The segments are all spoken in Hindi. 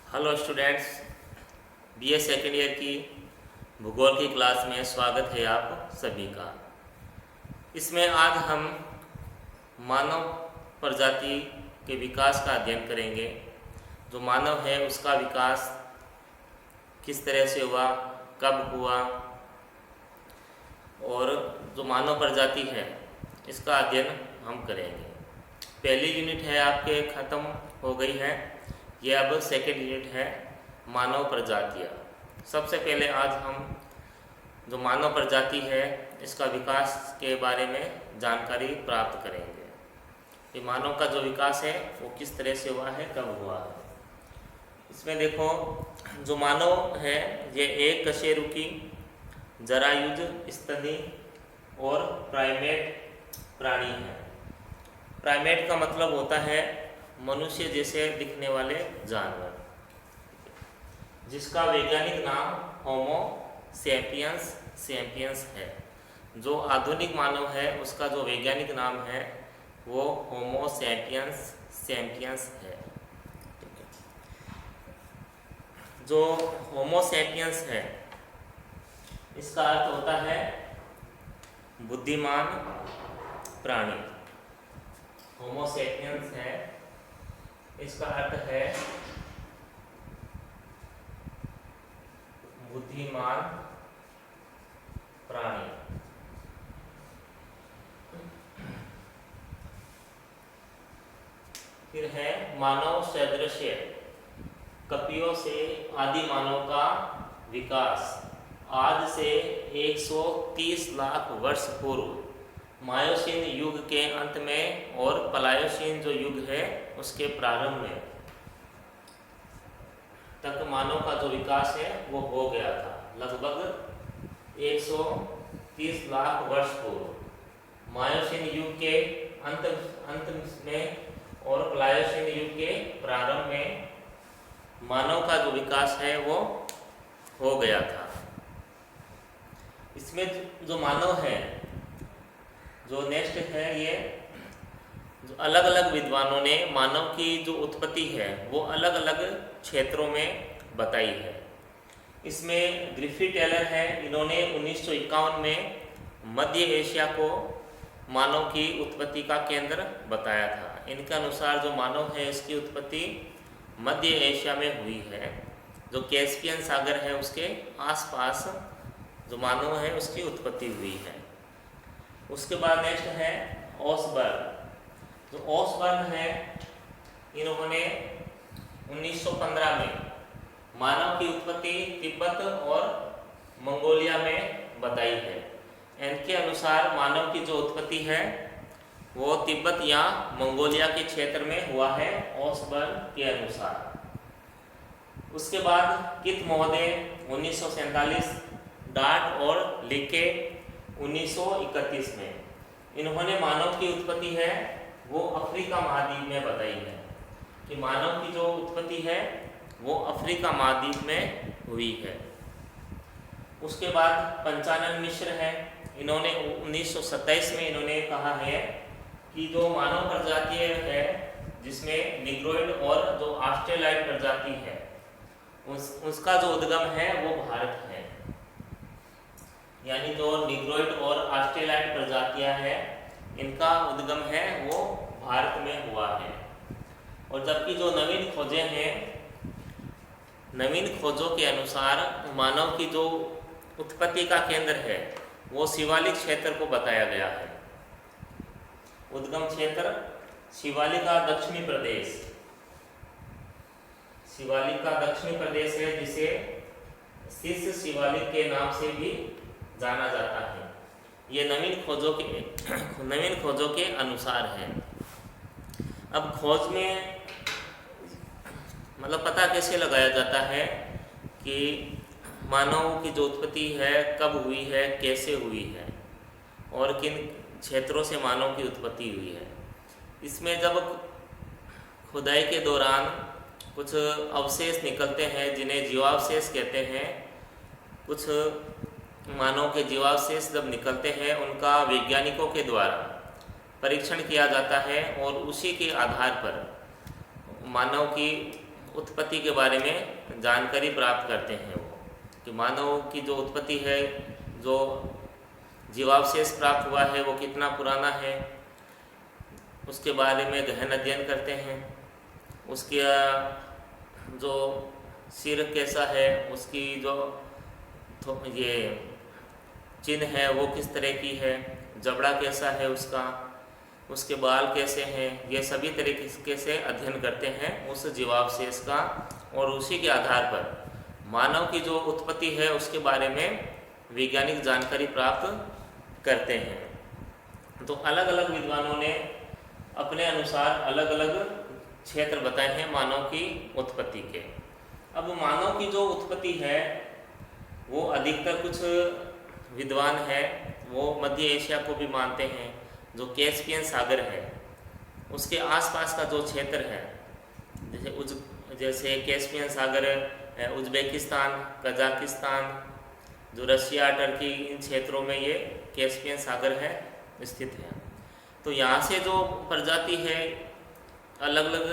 Hello students, BA second year की भूगोल की क्लास में स्वागत है आप सभी का। इसमें आज हम मानव प्रजाति के विकास का अध्ययन करेंगे। जो मानव है उसका विकास किस तरह से हुआ, कब हुआ और जो मानव प्रजाति है इसका अध्ययन हम करेंगे। पहली यूनिट है आपके ख़त्म हो गई है, ये अब सेकेंड यूनिट है मानव प्रजातियाँ। सबसे पहले आज हम जो मानव प्रजाति है इसका विकास के बारे में जानकारी प्राप्त करेंगे कि मानव का जो विकास है वो किस तरह से हुआ है, कब हुआ है। इसमें देखो, जो मानव है ये एक कशेरुकी, जरायुज, स्तनी और प्राइमेट प्राणी है। प्राइमेट का मतलब होता है मनुष्य जैसे दिखने वाले जानवर, जिसका वैज्ञानिक नाम होमो सैपियंस है। जो आधुनिक मानव है उसका जो वैज्ञानिक नाम है वो होमो सैपियंस है। जो होमो सैपियंस है इसका अर्थ होता है बुद्धिमान प्राणी। होमो सैपियंस है, इसका अर्थ है बुद्धिमान प्राणी। फिर है मानव सदृश, कपियों से आदि मानव का विकास आज से 130 लाख वर्ष पूर्व मायोसीन युग के अंत में और प्लायोसीन जो युग है उसके प्रारंभ में तक मानव का जो विकास है वो हो गया था। लगभग 130 लाख वर्ष पूर्व मायोसीन युग के अंत में और प्लायोसीन युग के प्रारंभ में मानव का जो विकास है वो हो गया था। इसमें जो मानव है, जो नेक्स्ट है, ये जो अलग अलग विद्वानों ने मानव की जो उत्पत्ति है वो अलग अलग क्षेत्रों में बताई है। इसमें ग्रिफिथ टेलर है, इन्होंने 1951 में मध्य एशिया को मानव की उत्पत्ति का केंद्र बताया था। इनके अनुसार जो मानव है इसकी उत्पत्ति मध्य एशिया में हुई है। जो कैस्पियन सागर है उसके आसपास जो मानव है उसकी उत्पत्ति हुई है। उसके बाद नेक्स्ट है ओसबर्ग। जो ओसबर्ग है इन्होंने 1915 में मानव की उत्पत्ति तिब्बत और मंगोलिया में बताई है। इनके अनुसार मानव की जो उत्पत्ति है वो तिब्बत या मंगोलिया के क्षेत्र में हुआ है, ओसबर्ग के अनुसार। उसके बाद कित महोदय 1947, डार्ट और लिके 1931 में इन्होंने मानव की उत्पत्ति है वो अफ्रीका महाद्वीप में बताई है कि मानव की जो उत्पत्ति है वो अफ्रीका महाद्वीप में हुई है। उसके बाद पंचानन मिश्र है, इन्होंने 1927 में इन्होंने कहा है कि जो मानव प्रजाति है जिसमें निग्रोइड और जो ऑस्ट्रेलाइड प्रजाति है उसका जो उद्गम है वो भारत है। यानी जो निग्रोइड और ऑस्ट्रेलाइड प्रजातियां हैं इनका उद्गम है वो भारत में हुआ है। और जबकि जो नवीन खोजें हैं, नवीन खोजों के अनुसार मानव की जो उत्पत्ति का केंद्र है वो शिवालिक क्षेत्र को बताया गया है। उद्गम क्षेत्र शिवालिका दक्षिणी प्रदेश, शिवालिका दक्षिणी प्रदेश है जिसे शीर्ष शिवालिक के नाम से भी जाना जाता है। ये नवीन खोजों के अनुसार है। अब खोज में मतलब पता कैसे लगाया जाता है कि मानव की जो उत्पत्ति है कब हुई है, कैसे हुई है और किन क्षेत्रों से मानव की उत्पत्ति हुई है। इसमें जब खुदाई के दौरान कुछ अवशेष निकलते हैं जिन्हें जीवावशेष कहते हैं, कुछ मानव के जीवावशेष जब निकलते हैं उनका वैज्ञानिकों के द्वारा परीक्षण किया जाता है और उसी के आधार पर मानव की उत्पत्ति के बारे में जानकारी प्राप्त करते हैं वो, कि मानव की जो उत्पत्ति है, जो जीवावशेष प्राप्त हुआ है वो कितना पुराना है, उसके बारे में गहन अध्ययन करते हैं। उसके जो सिर कैसा है, उसकी जो ये चिन्ह है वो किस तरह की है, जबड़ा कैसा है उसका, उसके बाल कैसे हैं, ये सभी तरीके से अध्ययन करते हैं उस जीवावशेष का, और उसी के आधार पर मानव की जो उत्पत्ति है उसके बारे में वैज्ञानिक जानकारी प्राप्त करते हैं। तो अलग अलग विद्वानों ने अपने अनुसार अलग अलग क्षेत्र बताए हैं मानव की उत्पत्ति के। अब मानव की जो उत्पत्ति है वो अधिकतर कुछ विद्वान है वो मध्य एशिया को भी मानते हैं, जो कैस्पियन सागर है उसके आसपास का जो क्षेत्र है, जैसे कैस्पियन सागर, उज्बेकिस्तान, कजाकिस्तान, जो रशिया, टर्की, इन क्षेत्रों में ये कैस्पियन सागर है स्थित है। तो यहाँ से जो प्रजाति है अलग अलग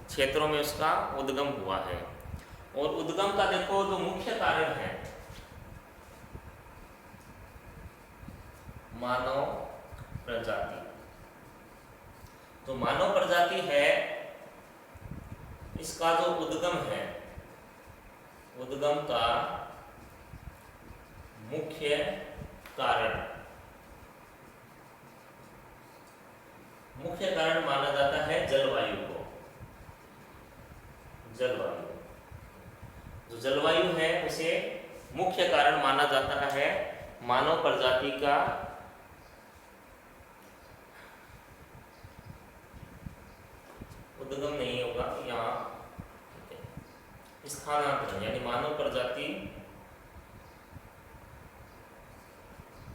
क्षेत्रों में उसका उद्गम हुआ है। और उद्गम का देखो जो मुख्य कारण है मानव प्रजाति। तो मानव प्रजाति है, इसका जो उद्गम है, उद्गम का मुख्य कारण माना जाता है जलवायु को। जलवायु, जो जलवायु है उसे मुख्य कारण माना जाता है मानव प्रजाति का उद्गम नहीं होगा यहाँ, स्थानांतरण, यानी मानव प्रजाति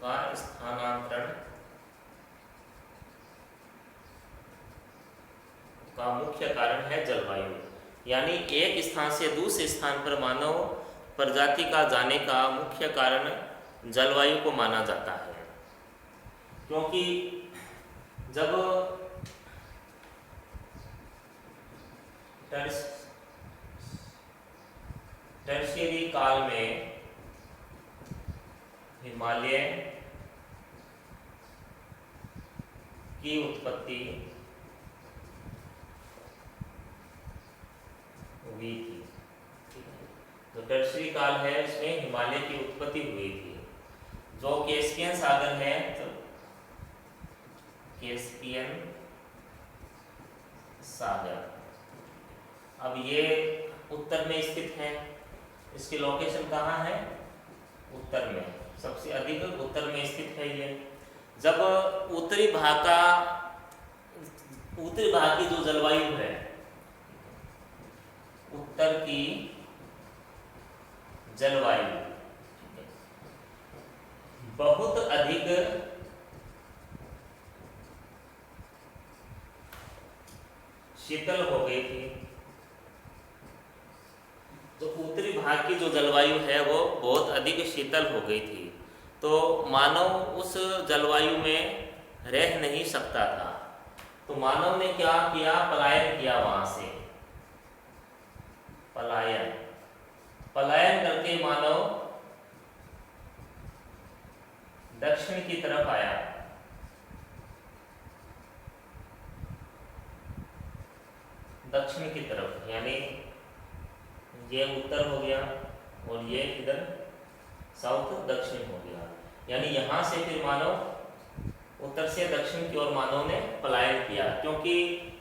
का स्थानांतरण का मुख्य कारण है जलवायु। यानी एक स्थान से दूसरे स्थान पर मानव प्रजाति का जाने का मुख्य कारण जलवायु को माना जाता है। क्योंकि जब टर्शियरी काल में हिमालय की उत्पत्ति हुई थी, जो टर्शियरी काल है उसमें हिमालय की उत्पत्ति हुई थी, जो कैस्पियन सागर है, तो कैस्पियन सागर अब ये उत्तर में स्थित है। इसकी लोकेशन कहाँ है? उत्तर में, सबसे अधिक उत्तर में स्थित है ये। जब उत्तरी भाग की जो जलवायु है, उत्तर की जलवायु बहुत अधिक शीतल हो गई थी, तो उत्तरी भाग की जो जलवायु है वो बहुत अधिक शीतल हो गई थी, तो मानव उस जलवायु में रह नहीं सकता था। तो मानव ने क्या किया? पलायन किया वहां से। पलायन करके मानव दक्षिण की तरफ आया। दक्षिण की तरफ, यानी ये उत्तर हो गया और ये इधर साउथ दक्षिण हो गया। यानी यहाँ से फिर मानव उत्तर से दक्षिण की ओर मानव ने पलायन किया, क्योंकि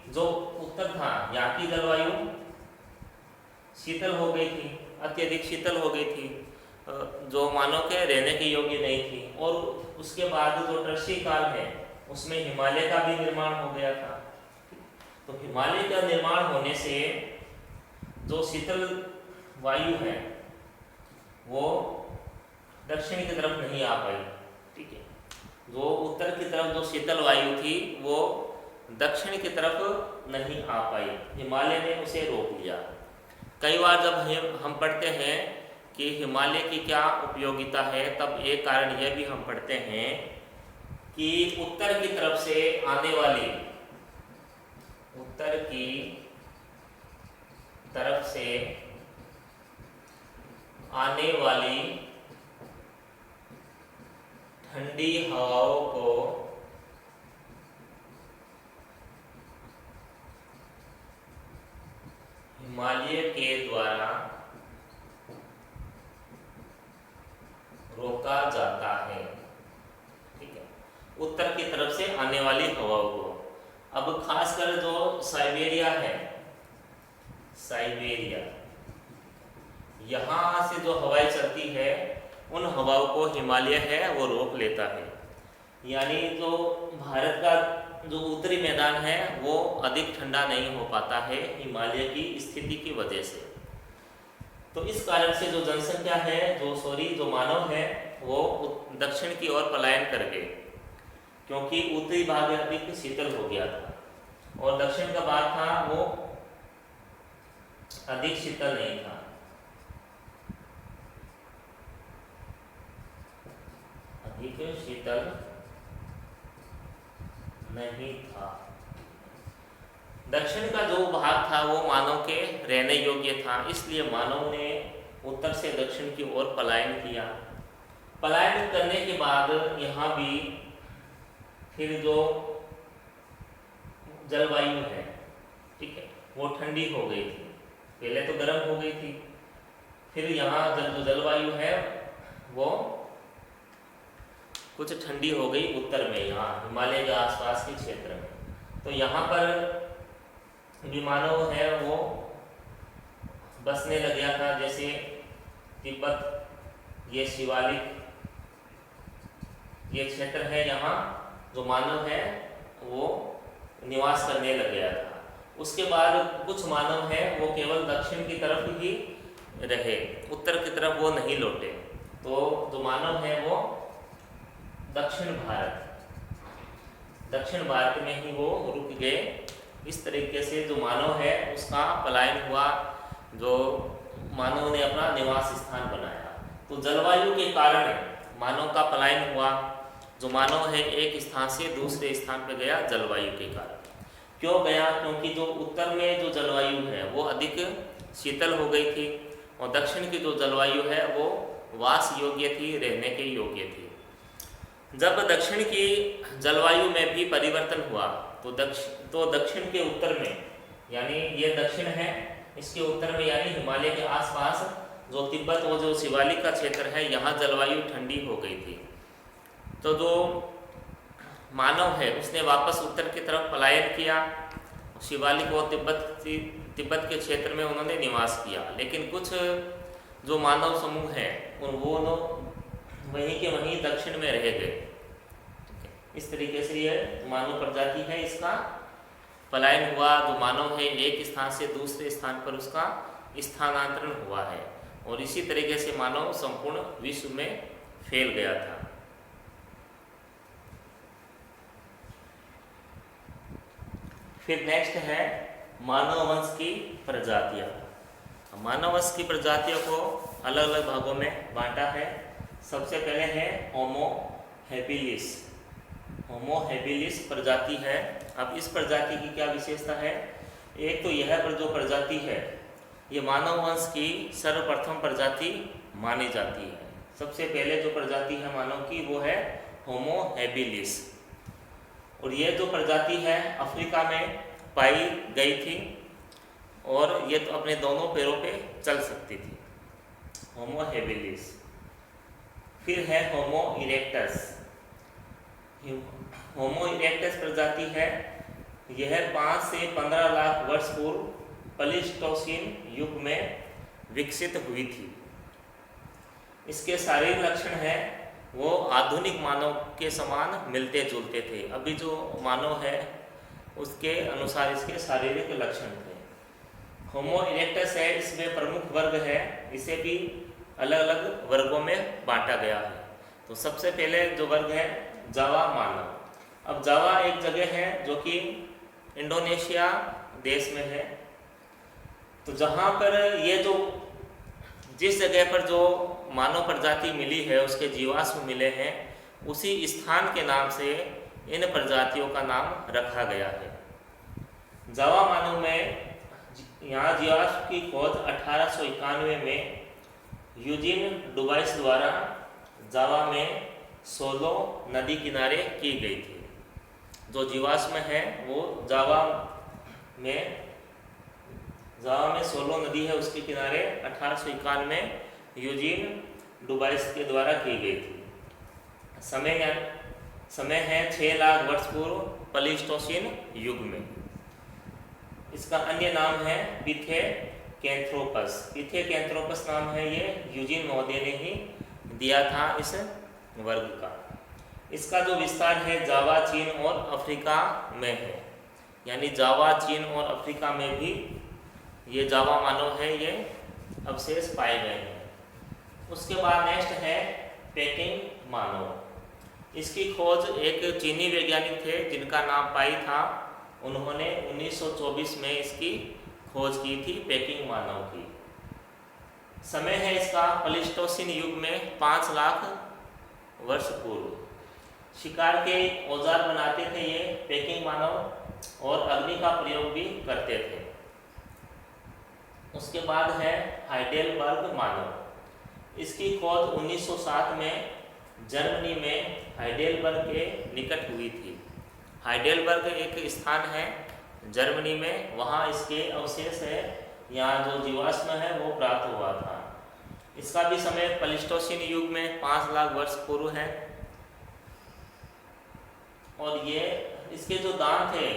जो उत्तर था यहाँ की जलवायु शीतल हो गई थी, अत्यधिक शीतल हो गई थी, जो मानव के रहने के योग्य नहीं थी। और उसके बाद जो टर्शियरी काल है उसमें हिमालय का भी निर्माण हो गया था। तो हिमालय का निर्माण होने से जो शीतल वायु है वो दक्षिण की तरफ नहीं आ पाई, ठीक है। जो उत्तर की तरफ जो शीतल वायु थी वो दक्षिण की तरफ नहीं आ पाई, हिमालय ने उसे रोक लिया। कई बार जब हम पढ़ते हैं कि हिमालय की क्या उपयोगिता है, तब एक कारण यह भी हम पढ़ते हैं कि उत्तर की तरफ से आने वाली, उत्तर की तरफ से आने वाली ठंडी हवाओं को हिमालय के द्वारा रोका जाता है। ठीक है, उत्तर की तरफ से आने वाली हवाओं को। अब खासकर जो साइबेरिया है, साइबेरिया, यहाँ से जो हवाएं चलती है उन हवाओं को हिमालय है वो रोक लेता है। यानी जो भारत का जो उत्तरी मैदान है वो अधिक ठंडा नहीं हो पाता है हिमालय की स्थिति की वजह से। तो इस कारण से जो जनसंख्या है, जो मानव है वो दक्षिण की ओर पलायन कर गए, क्योंकि उत्तरी भाग अधिक शीतल हो गया था और दक्षिण का भाग था वो अधिक शीतल नहीं था। अधिक शीतल नहीं था। दक्षिण का जो भाग था वो मानव के रहने योग्य था, इसलिए मानव ने उत्तर से दक्षिण की ओर पलायन किया। पलायन करने के बाद यहाँ भी फिर जो जलवायु है, ठीक है, वो ठंडी हो गई थी। पहले तो गर्म हो गई थी, फिर यहाँ जो जलवायु है वो कुछ ठंडी हो गई उत्तर में, यहाँ हिमालय के आसपास के क्षेत्र में। तो यहाँ पर भी मानव है वो बसने लग गया था। जैसे तिब्बत, ये शिवालिक, ये क्षेत्र है, यहाँ जो मानव है वो निवास करने लग गया था। उसके बाद कुछ मानव है वो केवल दक्षिण की तरफ ही रहे, उत्तर की तरफ वो नहीं लौटे। तो जो मानव है वो दक्षिण भारत में ही वो रुक गए। इस तरीके से जो मानव है उसका पलायन हुआ, जो मानव ने अपना निवास स्थान बनाया। तो जलवायु के कारण मानव का पलायन हुआ। जो मानव है एक स्थान से दूसरे स्थान पर गया जलवायु के कारण। क्यों गया? क्योंकि जो उत्तर में जो जलवायु है वो अधिक शीतल हो गई थी और दक्षिण की जो जलवायु है वो वास योग्य थी, रहने के योग्य थी। जब दक्षिण की जलवायु में भी परिवर्तन हुआ तो दक्षिण के उत्तर में, यानी ये दक्षिण है, इसके उत्तर में यानी हिमालय के आसपास जो तिब्बत और जो शिवालिक का क्षेत्र है, यहाँ जलवायु ठंडी हो गई थी। तो जो मानव है उसने वापस उत्तर की तरफ पलायन किया। शिवालिक और तिब्बत के क्षेत्र में उन्होंने निवास किया। लेकिन कुछ जो मानव समूह है वो वहीं के वहीं दक्षिण में रह गए। इस तरीके से ये मानव प्रजाति है, इसका पलायन हुआ। जो मानव है एक स्थान से दूसरे स्थान पर उसका स्थानांतरण हुआ है और इसी तरीके से मानव संपूर्ण विश्व में फैल गया था। फिर नेक्स्ट है मानव वंश की प्रजातियां। मानव वंश की प्रजातियों को अलग अलग भागों में बांटा है। सबसे पहले है होमो हैबिलिस। होमो हैबिलिस प्रजाति है। अब इस प्रजाति की क्या विशेषता है? एक तो यह पर जो प्रजाति है ये मानव वंश की सर्वप्रथम प्रजाति मानी जाती है। सबसे पहले जो प्रजाति है मानव की वो है होमो हैबिलिस और ये जो प्रजाति है अफ्रीका में पाई गई थी और ये तो अपने दोनों पैरों पे चल सकती थी। Homo habilis. फिर है होमो इरेक्टस। होमो इरेक्टस प्रजाति है, यह 5 से 15 लाख वर्ष पूर्व प्लीस्टोसीन युग में विकसित हुई थी। इसके शारीरिक लक्षण है वो आधुनिक मानव के समान मिलते जुलते थे। अभी जो मानव है उसके अनुसार इसके शारीरिक लक्षण थे। होमो इरेक्टस है, इसमें प्रमुख वर्ग है, इसे भी अलग अलग वर्गों में बांटा गया है। तो सबसे पहले जो वर्ग है जावा मानव। अब जावा एक जगह है जो कि इंडोनेशिया देश में है। तो जहाँ पर ये जो जिस जगह पर जो मानव प्रजाति मिली है उसके जीवाश्म मिले हैं, उसी स्थान के नाम से इन प्रजातियों का नाम रखा गया है। जावा मानव में यहाँ जीवाश्म की खोज 1891 में यूजीन डुबाइस द्वारा जावा में सोलो नदी किनारे की गई थी। जो जीवाश्म है वो जावा में सोलो नदी है, उसके किनारे 1891 में यूजीन डुबाइस के द्वारा की गई थी। समय है 6 लाख वर्ष पूर्व प्लीस्टोसीन युग में। इसका अन्य नाम है पिथेकैंथ्रोपस। पिथेकैंथ्रोपस नाम है ये यूजीन महोदय ने ही दिया था इस वर्ग का। इसका जो विस्तार है जावा, चीन और अफ्रीका में है, यानी जावा, चीन और अफ्रीका में भी ये जावा मानव है, ये अवशेष पाए गए हैं। उसके बाद नेक्स्ट है पेकिंग मानव। इसकी खोज एक चीनी वैज्ञानिक थे जिनका नाम पाई था। उन्होंने 1924 में इसकी खोज की थी, पेकिंग मानव की। समय है इसका प्लीस्टोसीन युग में 5 लाख वर्ष पूर्व। शिकार के औजार बनाते थे ये पेकिंग मानव और अग्नि का प्रयोग भी करते थे। उसके बाद है हाइडेलबर्ग मानव। इसकी खोज 1907 में जर्मनी में हाइडेलबर्ग के निकट हुई थी। हाइडेलबर्ग एक स्थान है जर्मनी में, वहाँ इसके अवशेष है। यहाँ जो जीवाश्म है वो प्राप्त हुआ था। इसका भी समय प्लीस्टोसीन युग में 5 लाख वर्ष पूर्व है। और ये इसके जो दांत थे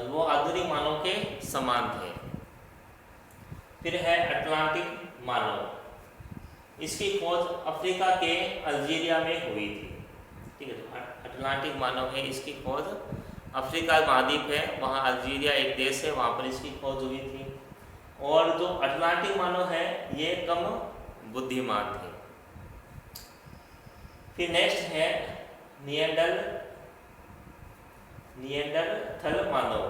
वो आधुनिक मानव के समान थे। फिर है अटलांटिक मानव। इसकी खोज अफ्रीका के अल्जीरिया में हुई थी। ठीक है, तो अटलांटिक मानव है, इसकी खोज अफ्रीका महाद्वीप है, वहाँ अल्जीरिया एक देश है, वहाँ पर इसकी खोज हुई थी। और जो अटलांटिक मानव है ये कम बुद्धिमान थे। फिर नेक्स्ट है निएंडरथल मानव।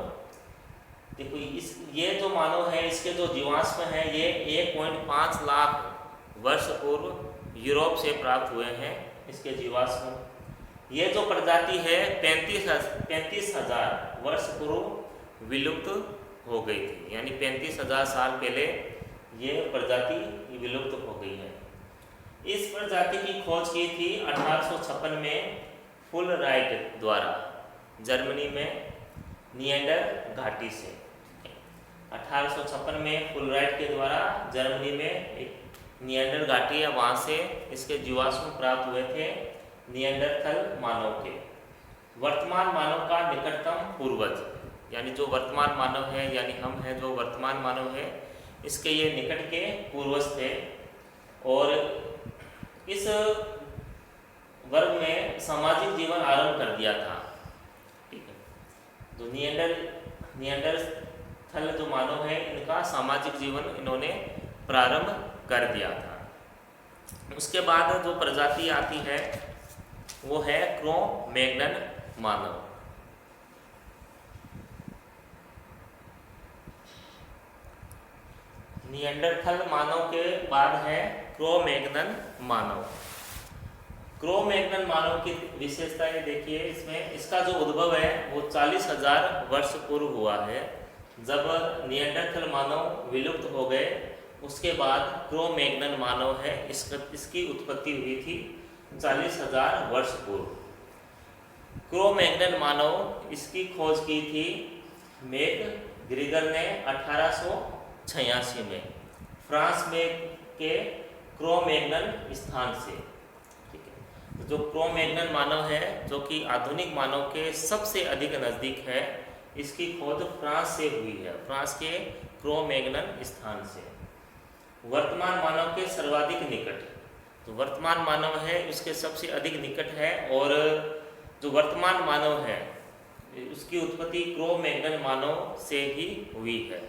देखो ये जो मानव है इसके जो जीवाश्म है ये 1.5 लाख वर्ष पूर्व यूरोप से प्राप्त हुए हैं। इसके जीवाश्म ये जो प्रजाति है 35,000 वर्ष पूर्व विलुप्त हो गई थी, यानी 35,000 साल पहले ये प्रजाति विलुप्त हो गई है। इस प्रजाति की खोज की थी 1856 में फुलराइट द्वारा जर्मनी में निएंडर घाटी से। 1856 में फुलराइट के द्वारा जर्मनी में एक निएंडर घाटी है, वहाँ से इसके जीवाश्म प्राप्त हुए थे निएंडरथल मानव के। वर्तमान मानव का निकटतम पूर्वज, यानी जो वर्तमान मानव है, यानी हम हैं जो वर्तमान मानव है, इसके ये निकट के पूर्वज थे। और इस वर्ग में सामाजिक जीवन आरंभ कर दिया था। ठीक है, जो निएंडरथल जो मानव है इनका सामाजिक जीवन इन्होंने प्रारंभ कर दिया था। उसके बाद जो प्रजाति आती है वो है क्रो-मैग्नन मानव। निएंडरथल मानव के बाद है क्रो-मैग्नन मानव। क्रो-मैग्नन मानव की विशेषताएं देखिए इसमें। इसका जो उद्भव है वो 40,000 वर्ष पूर्व हुआ है। जब निएंडरथल मानव विलुप्त हो गए उसके बाद क्रो-मैग्नन मानव है, इसकी उत्पत्ति हुई थी 40,000 वर्ष पूर्व। क्रो-मैग्नन मानव इसकी खोज की थी मैकग्रिगर ने 1886 में फ्रांस में के क्रो-मैग्नन स्थान से। ठीक है, जो क्रो-मैग्नन मानव है जो कि आधुनिक मानव के सबसे अधिक नज़दीक है, इसकी खोज फ्रांस से हुई है, फ्रांस के क्रो-मैग्नन स्थान से। वर्तमान मानव के सर्वाधिक निकट, तो वर्तमान मानव है उसके सबसे अधिक निकट है। और जो वर्तमान मानव है उसकी उत्पत्ति क्रो-मैग्नन मानव से ही हुई है।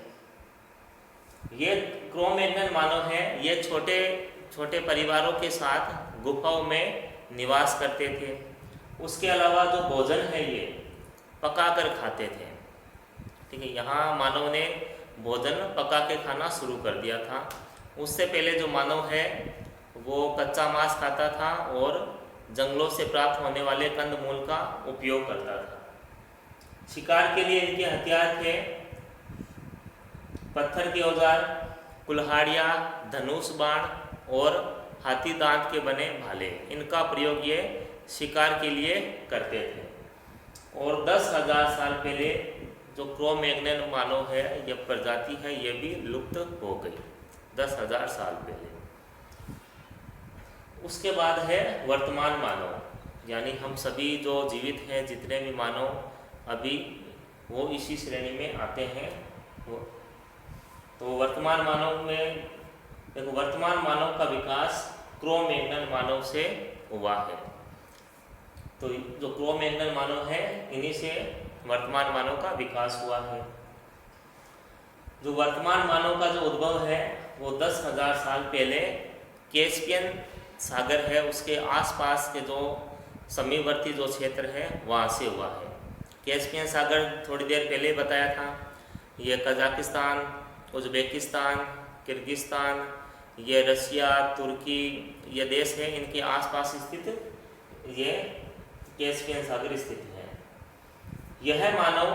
ये क्रो-मैग्नन मानव है, ये छोटे छोटे परिवारों के साथ गुफाओं में निवास करते थे। उसके अलावा जो भोजन है ये पकाकर खाते थे। ठीक है, यहाँ मानव ने भोजन पका के खाना शुरू कर दिया था। उससे पहले जो मानव है वो कच्चा मांस खाता था और जंगलों से प्राप्त होने वाले कंदमूल का उपयोग करता था। शिकार के लिए इनके हथियार थे पत्थर के औजार, कुल्हाड़ियाँ, धनुष बाण और हाथी दांत के बने भाले, इनका प्रयोग ये शिकार के लिए करते थे। और 10,000 साल पहले जो क्रो-मैग्नन मानव है, यह प्रजाति है, ये भी लुप्त हो गई 10,000 साल पहले। उसके बाद है वर्तमान मानव, यानी हम सभी जो जीवित हैं, जितने भी मानव अभी, वो इसी श्रेणी में आते हैं। तो वर्तमान मानव में देखो, वर्तमान मानव का विकास क्रो-मैग्नन मानव से हुआ है। तो जो क्रो-मैग्नन मानव है, इन्हीं से वर्तमान मानव का विकास हुआ है। जो वर्तमान मानव का जो उद्भव है वो 10,000 साल पहले कैस्पियन सागर है, उसके आसपास के जो समीपवर्ती जो क्षेत्र है वहाँ से हुआ है। कैस्पियन सागर थोड़ी देर पहले बताया था, ये कजाकिस्तान, उज़्बेकिस्तान, किर्गिस्तान, ये रशिया, तुर्की, ये देश है, इनके आसपास स्थित ये कैस्पियन सागर स्थित है। यह मानव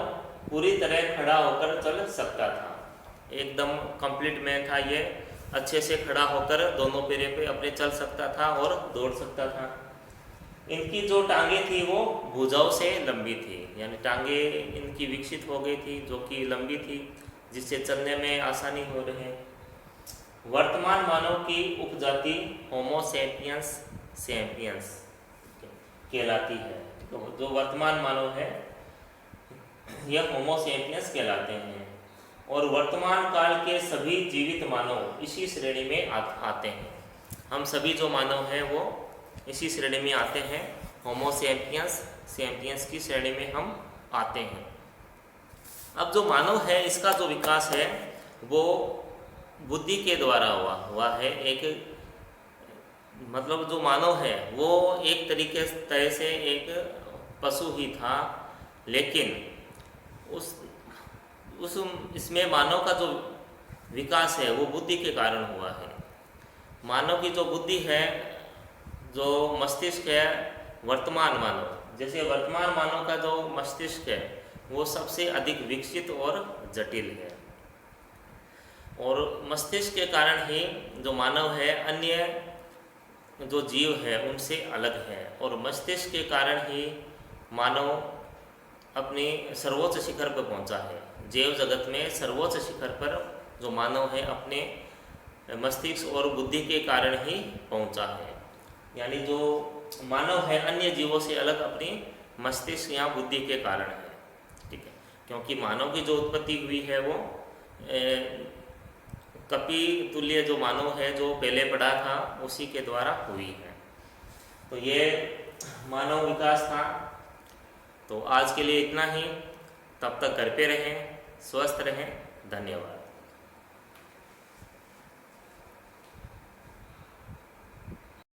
पूरी तरह खड़ा होकर चल सकता था, एकदम कंप्लीट मैन था ये, अच्छे से खड़ा होकर दोनों पैरों पे अपने चल सकता था और दौड़ सकता था। इनकी जो टांगे थी वो भुजाओं से लंबी थी, यानी टांगे इनकी विकसित हो गई थी जो कि लंबी थी, जिससे चलने में आसानी हो रही है। वर्तमान मानव की उपजाति होमो सैपियंस सैपियंस कहलाती है। तो जो वर्तमान मानव है यह होमो सैपियंस कहलाते हैं। और वर्तमान काल के सभी जीवित मानव इसी श्रेणी में आते हैं। हम सभी जो मानव हैं वो इसी श्रेणी में आते हैं, होमो सैपियंस सैपियंस की श्रेणी में हम आते हैं। अब जो मानव है, इसका जो विकास है वो बुद्धि के द्वारा हुआ है। एक मतलब जो मानव है वो एक तरह से एक पशु ही था, लेकिन इसमें मानव का जो विकास है वो बुद्धि के कारण हुआ है। मानव की जो बुद्धि है, जो मस्तिष्क है, वर्तमान मानव, जैसे वर्तमान मानव का जो मस्तिष्क है वो सबसे अधिक विकसित और जटिल है। और मस्तिष्क के कारण ही जो मानव है अन्य जो जीव है उनसे अलग है, और मस्तिष्क के कारण ही मानव अपनी सर्वोच्च शिखर पर पहुंचा है। जैव जगत में सर्वोच्च शिखर पर जो मानव है अपने मस्तिष्क और बुद्धि के कारण ही पहुंचा है। यानी जो मानव है अन्य जीवों से अलग अपनी मस्तिष्क या बुद्धि के कारण है, ठीक है। क्योंकि मानव की जो उत्पत्ति हुई है वो कपि तुल्य जो मानव है जो पहले पड़ा था उसी के द्वारा हुई है। तो ये मानव विकास था। तो आज के लिए इतना ही, तब तक घर पे रहें, स्वस्थ रहें, धन्यवाद।